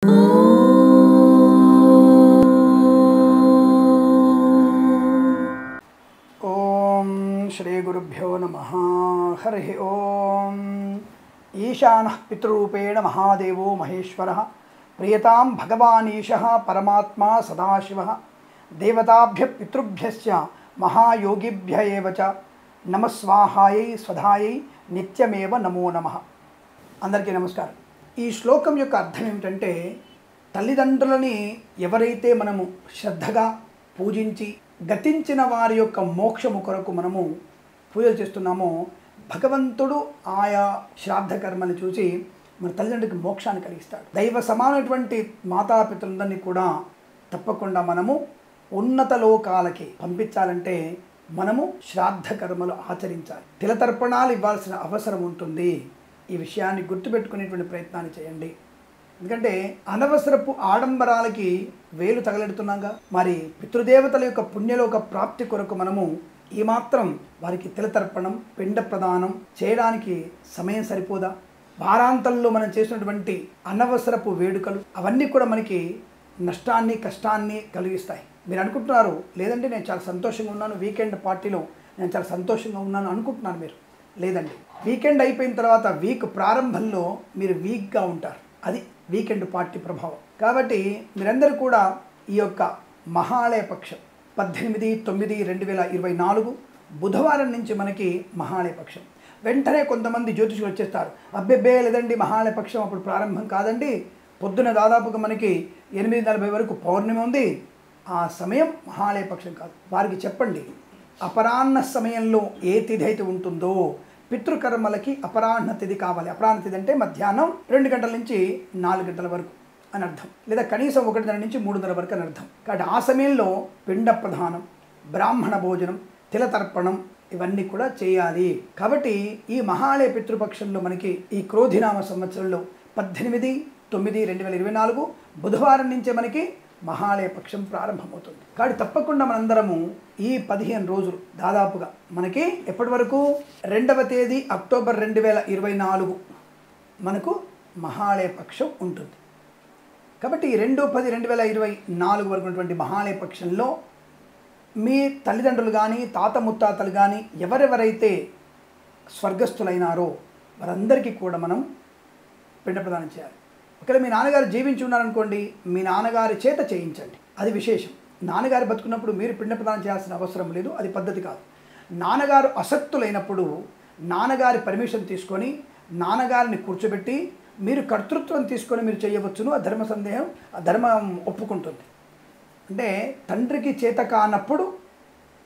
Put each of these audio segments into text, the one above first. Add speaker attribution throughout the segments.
Speaker 1: ఓం శ్రీ గురుభ్యో నమః. హరి ఓం. ఈశానః పితృరూపేణ మహాదేవో మహేశ్వరః ప్రియతాం భగవానీశః పరమాత్మా సదాశివః దేవతాభ్యః పితృభ్యశ్చ మహాయోగిభ్య ఏవ చ నమస్వాహాయై స్వధాయై నిత్యమేవ నమో నమః. అందరికీ నమస్కారం. ఈ శ్లోకం యొక్క అర్థం ఏమిటంటే, తల్లిదండ్రులని ఎవరైతే మనము శ్రద్ధగా పూజించి గతించిన వారి యొక్క మోక్షము కొరకు మనము పూజలు చేస్తున్నామో, భగవంతుడు ఆయా శ్రాద్ధ కర్మని చూసి మన తల్లిదండ్రులకి మోక్షాన్ని కలిగిస్తాడు. దైవ సమానమైనటువంటి మాతాపితరులందరినీ కూడా తప్పకుండా మనము ఉన్నత లోకాలకి పంపించాలంటే మనము శ్రాద్ధ కర్మలు ఆచరించాలి. తిలతర్పణాలు ఇవ్వాల్సిన అవసరం ఉంటుంది. ఈ విషయాన్ని గుర్తుపెట్టుకునేటువంటి ప్రయత్నాన్ని చేయండి. ఎందుకంటే అనవసరపు ఆడంబరాలకి వేలు తగలెడుతున్నాగా. మరి పితృదేవతల యొక్క పుణ్యలోక ప్రాప్తి కొరకు మనము ఈ మాత్రం వారికి తిలతర్పణం, పిండ ప్రదానం చేయడానికి సమయం సరిపోదా? వారాంతంలో మనం చేసినటువంటి అనవసరపు వేడుకలు అవన్నీ కూడా మనకి నష్టాన్ని, కష్టాన్ని కలిగిస్తాయి. మీరు అనుకుంటున్నారు, లేదంటే నేను చాలా సంతోషంగా ఉన్నాను, వీకెండ్ పార్టీలో నేను చాలా సంతోషంగా ఉన్నాను అనుకుంటున్నారు మీరు. లేదండి, వీకెండ్ అయిపోయిన తర్వాత వీక్ ప్రారంభంలో మీరు వీక్గా ఉంటారు. అది వీకెండ్ పార్టీ ప్రభావం. కాబట్టి మీరందరూ కూడా ఈ యొక్క మహాలయ పక్షం 18/9/2024 బుధవారం నుంచి మనకి మహాలయ పక్షం. వెంటనే కొంతమంది జ్యోతిషులు వచ్చేస్తారు, అబ్బెబ్బే లేదండి మహాలయ పక్షం అప్పుడు ప్రారంభం కాదండి, పొద్దున దాదాపుగా మనకి 8:40 వరకు పౌర్ణమి ఉంది, ఆ సమయం మహాలయ పక్షం కాదు. వారికి చెప్పండి, అపరాహ్న సమయంలో ఏ తిథి అయితే ఉంటుందో పితృకర్మలకి అపరాహ్న తిథి కావాలి. అపరాహ్న తిథి అంటే మధ్యాహ్నం 2 గంటల నుంచి 4 గంటల వరకు అని అర్థం, లేదా కనీసం 1:30 నుంచి 3:30 వరకు అని అర్థం. కాబట్టి ఆ సమయంలో పిండ ప్రధానం, బ్రాహ్మణ భోజనం, తిలతర్పణం ఇవన్నీ కూడా చేయాలి. కాబట్టి ఈ మహాలయ పితృపక్షంలో మనకి ఈ క్రోధినామ సంవత్సరంలో 18/9/2024 బుధవారం నుంచే మనకి మహాలయ పక్షం ప్రారంభమవుతుంది. కాబట్టి తప్పకుండా మనందరము ఈ 15 రోజులు దాదాపుగా మనకి ఎప్పటి వరకు 2వ తేదీ అక్టోబర్ 2024 మనకు మహాలయ పక్షం ఉంటుంది. కాబట్టి 2/10/2024 వరకు ఉన్నటువంటి మహాలయ పక్షంలో మీ తల్లిదండ్రులు కానీ, తాత ముత్తాతలు కానీ ఎవరెవరైతే స్వర్గస్థులైనారో వారందరికీ కూడా మనం పిండ ప్రదానం చేయాలి. ఒకవేళ మీ నాన్నగారు జీవించి ఉన్నారనుకోండి, మీ నాన్నగారి చేత చేయించండి, అది విశేషం. నాన్నగారు బతుకున్నప్పుడు మీరు పిండ ప్రదానం చేయాల్సిన అవసరం లేదు, అది పద్ధతి కాదు. నాన్నగారు అసక్తులైనప్పుడు నాన్నగారి పర్మిషన్ తీసుకొని నాన్నగారిని కూర్చోబెట్టి మీరు కర్తృత్వం తీసుకొని మీరు చేయవచ్చును. ఆ ధర్మ సందేహం, ఆ ధర్మం ఒప్పుకుంటుంది. అంటే తండ్రికి చేత కానప్పుడు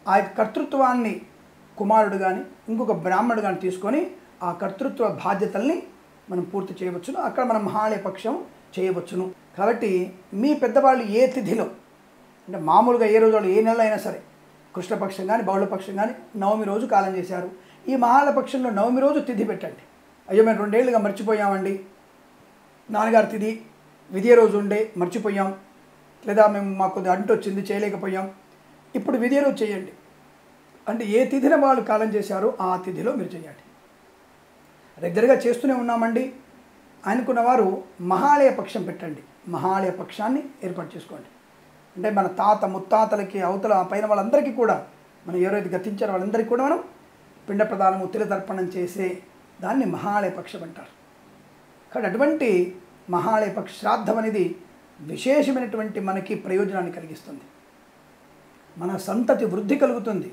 Speaker 1: ఆ కర్తృత్వాన్ని కుమారుడు కానీ ఇంకొక బ్రాహ్మణుడు కానీ తీసుకొని ఆ కర్తృత్వ బాధ్యతల్ని మనం పూర్తి చేయవచ్చును. అక్కడ మనం మహాలయ పక్షం చేయవచ్చును. కాబట్టి మీ పెద్దవాళ్ళు ఏ తిథిలో, అంటే మామూలుగా ఏ రోజు ఏ నెల అయినా సరే, కృష్ణపక్షం కానీ బహుళపక్షం కానీ నవమి రోజు కాలం చేశారు, ఈ మహాలయ పక్షంలో నవమి రోజు తిథి పెట్టండి. అయ్యో మేము 2 ఏళ్ళుగా మర్చిపోయామండి, నాన్నగారి తిథి విధియ రోజు ఉండే మర్చిపోయాం, లేదా మేము మాకు కొద్దిగా అంటు వచ్చింది చేయలేకపోయాం, ఇప్పుడు విధియ రోజు చేయండి. అంటే ఏ తిథిన వాళ్ళు కాలం చేశారో ఆ తిథిలో మీరు చేయండి. రెగ్యులర్గా చేస్తూనే ఉన్నామండి అనుకున్న వారు మహాలయ పక్షం పెట్టండి. మహాలయ పక్షాన్ని ఏర్పాటు చేసుకోండి. అంటే మన తాత ముత్తాతలకి అవతల పైన వాళ్ళందరికీ కూడా, మనం ఎవరైతే గతించారో వాళ్ళందరికీ కూడా మనం పిండ ప్రదానము, తిలతర్పణం చేసే దాన్ని మహాలయ పక్షం అంటారు. కాబట్టి అటువంటి మహాలయ పక్ష శ్రాద్ధం అనేది విశేషమైనటువంటి మనకి ప్రయోజనాన్ని కలిగిస్తుంది. మన సంతతి వృద్ధి కలుగుతుంది,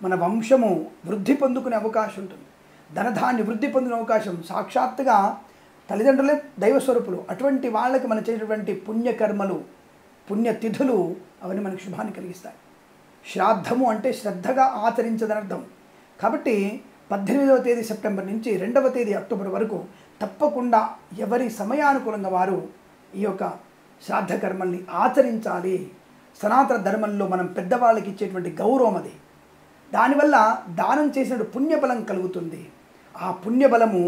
Speaker 1: మన వంశము వృద్ధి పొందుకునే అవకాశం ఉంటుంది, ధనధాన్య వృద్ధి పొందిన అవకాశం. సాక్షాత్తుగా తల్లిదండ్రులే దైవస్వరూపులు. అటువంటి వాళ్ళకి మనం చేసేటువంటి పుణ్యకర్మలు, పుణ్యతిథులు అవన్నీ మనకు శుభాన్ని కలిగిస్తాయి. శ్రాద్ధము అంటే శ్రద్ధగా ఆచరించదని అర్థం. కాబట్టి 18వ తేదీ సెప్టెంబర్ నుంచి 2వ తేదీ అక్టోబర్ వరకు తప్పకుండా ఎవరి సమయానుకూలంగా వారు ఈ యొక్క శ్రాద్ధ కర్మల్ని ఆచరించాలి. సనాతన ధర్మంలో మనం పెద్దవాళ్ళకి ఇచ్చేటువంటి గౌరవం అది. దానివల్ల దానం చేసిన పుణ్యబలం కలుగుతుంది. ఆ పుణ్యబలము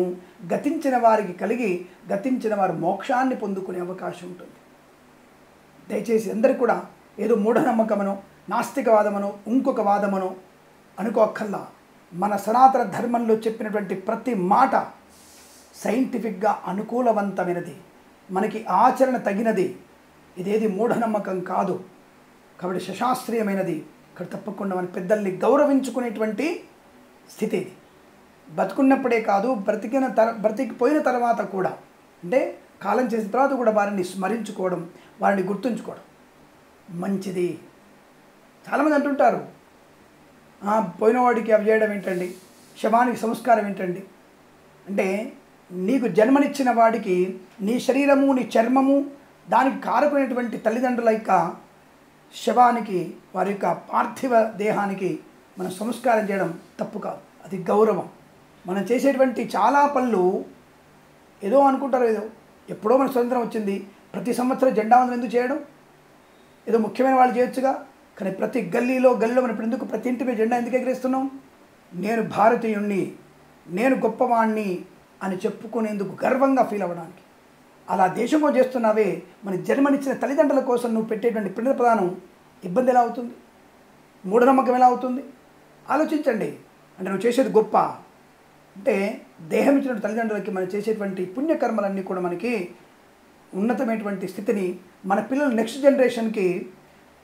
Speaker 1: గతించిన వారికి కలిగి గతించిన వారు మోక్షాన్ని పొందుకునే అవకాశం ఉంటుంది. దయచేసి అందరూ కూడా ఏదో మూఢనమ్మకమనో, నాస్తికవాదమనో, ఇంకొక వాదమనో అనుకోక్కల్లా. మన సనాతన ధర్మంలో చెప్పినటువంటి ప్రతి మాట సైంటిఫిక్గా అనుకూలవంతమైనది. మనకి ఆచరణ తగినది, ఇదేది మూఢనమ్మకం కాదు. కాబట్టి శశాస్త్రీయమైనది. ఇక్కడ తప్పకుండా మన పెద్దల్ని గౌరవించుకునేటువంటి స్థితి ఇది. బతుకున్నప్పుడే కాదు, బ్రతికిపోయిన తర్వాత కూడా, అంటే కాలం చేసిన తర్వాత కూడా వారిని స్మరించుకోవడం, వారిని గుర్తుంచుకోవడం మంచిది. చాలామంది అంటుంటారు, పోయినవాడికి అవి చేయడం ఏంటండి, శవానికి సంస్కారం ఏంటండి. అంటే నీకు జన్మనిచ్చిన వాడికి నీ శరీరము, నీ చర్మము, దానికి కారకునేటువంటి తల్లిదండ్రుల యొక్క శవానికి, వారి యొక్క పార్థివ దేహానికి మనం సంస్కారం చేయడం తప్పు కాదు, అది గౌరవం. మనం చేసేటువంటి చాలా పనులు ఏదో అనుకుంటారు, ఎప్పుడో మన స్వతంత్రం వచ్చింది, ప్రతి సంవత్సరం జెండా వందనం ఎందుకు చేయడం, ఏదో ముఖ్యమైన వాళ్ళు చేయొచ్చుగా. కానీ ప్రతి గల్లీలో మనం ఇప్పుడు ఎందుకు ప్రతి ఇంటి మీద జెండా ఎందుకు ఎగరేస్తున్నాం? నేను భారతీయుణ్ణి, నేను గొప్పవాణ్ణి అని చెప్పుకునేందుకు, గర్వంగా ఫీల్ అవ్వడానికి. అలా దేశంలో చేస్తున్నావే, మన జన్మనిచ్చిన తల్లిదండ్రుల కోసం నువ్వు పెట్టేటువంటి పిండ ప్రదానం ఇబ్బంది ఎలా అవుతుంది, మూఢనమ్మకం ఎలా అవుతుంది? ఆలోచించండి. అంటే నువ్వు చేసేది గొప్ప అంటే, దేహం ఇచ్చినటువంటి తల్లిదండ్రులకి మనం చేసేటువంటి పుణ్యకర్మలన్నీ కూడా మనకి ఉన్నతమైనటువంటి స్థితిని, మన పిల్లలు నెక్స్ట్ జనరేషన్కి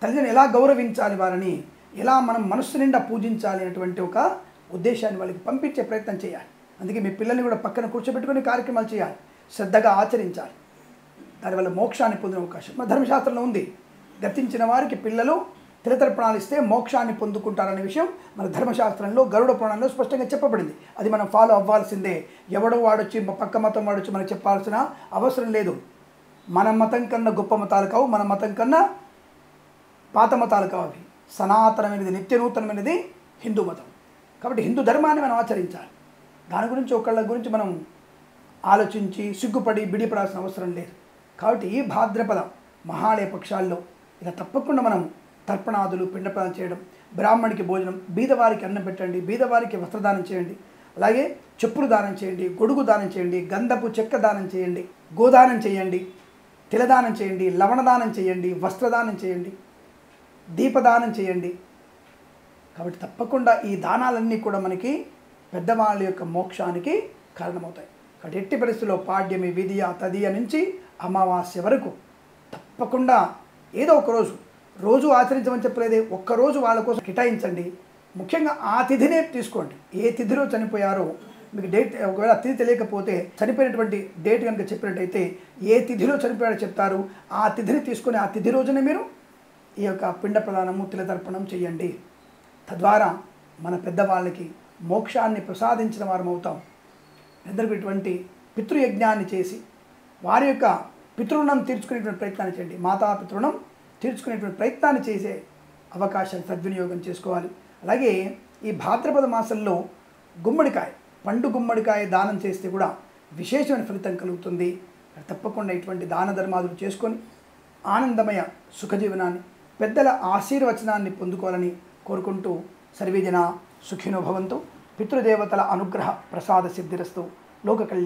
Speaker 1: తల్లిదండ్రులు ఎలా గౌరవించాలి, వారిని ఎలా మనం మనస్సు నిండా పూజించాలి అనేటువంటి ఒక ఉద్దేశాన్ని వాళ్ళకి పంపించే ప్రయత్నం చేయాలి. అందుకే మీ పిల్లల్ని కూడా పక్కన కూర్చోబెట్టుకుని కార్యక్రమాలు చేయాలి, శ్రద్ధగా ఆచరించాలి. దానివల్ల మోక్షాన్ని పొందిన అవకాశం మన ధర్మశాస్త్రంలో ఉంది. గతించిన వారికి పిల్లలు తిలతర్పణాలు ఇస్తే మోక్షాన్ని పొందుకుంటారనే విషయం మన ధర్మశాస్త్రంలో, గరుడ పురాణంలో స్పష్టంగా చెప్పబడింది. అది మనం ఫాలో అవ్వాల్సిందే. ఎవడో వాడొచ్చి, పక్క మతం వాడొచ్చి మనకు చెప్పాల్సిన అవసరం లేదు. మన మతం కన్నా గొప్ప మతాలు కావు, మన మతం కన్నా పాత మతాలు కావు. అవి సనాతనమైనది, నిత్యనూతనమైనది హిందూ మతం. కాబట్టి హిందూ ధర్మాన్ని మనం ఆచరించాలి. దాని గురించి ఒకళ్ళ గురించి మనం ఆలోచించి సిగ్గుపడి బిడిపడాల్సిన అవసరం లేదు. కాబట్టి ఈ భాద్రపద మహాళయ పక్షాల్లో ఇలా తప్పకుండా మనం తర్పణాదులు, పిండప్రదానం చేయడం, బ్రాహ్మణికి భోజనం, బీదవారికి అన్నం పెట్టండి, బీదవారికి వస్త్రదానం చేయండి, అలాగే చెప్పులు దానం చేయండి, గొడుగు దానం చేయండి, గంధపు చెక్క దానం చేయండి, గోదానం చేయండి, తిలదానం చేయండి, లవణదానం చేయండి, వస్త్రదానం చేయండి, దీపదానం చేయండి. కాబట్టి తప్పకుండా ఈ దానాలన్నీ కూడా మనకి పెద్దవాళ్ళ యొక్క మోక్షానికి కారణమవుతాయి. కాబట్టి ఎట్టి పరిస్థితుల్లో పాడ్యమి, విధియ, తదియ నుంచి అమావాస్య వరకు తప్పకుండా ఏదో ఒక రోజు ఆచరించమని చెప్పలేదే, ఒక్కరోజు వాళ్ళ కోసం కేటాయించండి. ముఖ్యంగా ఆ తిథినే తీసుకోండి. ఏ తిథిలో చనిపోయారో మీకు డేట్, ఒకవేళ తిథి తెలియకపోతే చనిపోయినటువంటి డేట్ కనుక చెప్పినట్టయితే ఏ తిథిలో చనిపోయాడో చెప్తారు, ఆ తిథిని తీసుకొని ఆ తిథి రోజునే మీరు ఈ యొక్క పిండ ప్రదానము, తిలతర్పణం చేయండి. తద్వారా మన పెద్దవాళ్ళకి మోక్షాన్ని ప్రసాదించిన వారం అవుతాం. అందరికీ ఇటువంటి పితృయజ్ఞాన్ని చేసి వారి యొక్క పితృణం తీర్చుకునేటువంటి ప్రయత్నాన్ని చేయండి. మాతాపితృణం తీర్చుకునేటువంటి ప్రయత్నాన్ని చేసే అవకాశాన్ని సద్వినియోగం చేసుకోవాలి. అలాగే ఈ భాద్రపద మాసంలో గుమ్మడికాయ, పండు గుమ్మడికాయ దానం చేస్తే కూడా విశేషమైన ఫలితం కలుగుతుంది. తప్పకుండా ఇటువంటి దాన ధర్మాదులు చేసుకొని ఆనందమయ సుఖజీవనాన్ని, పెద్దల ఆశీర్వచనాన్ని పొందుకోవాలని కోరుకుంటూ సర్వేజన సుఖినో భవంతు. పితృదేవతల అనుగ్రహ ప్రసాద సిద్ధిరస్తు. లోక కళ్యాణ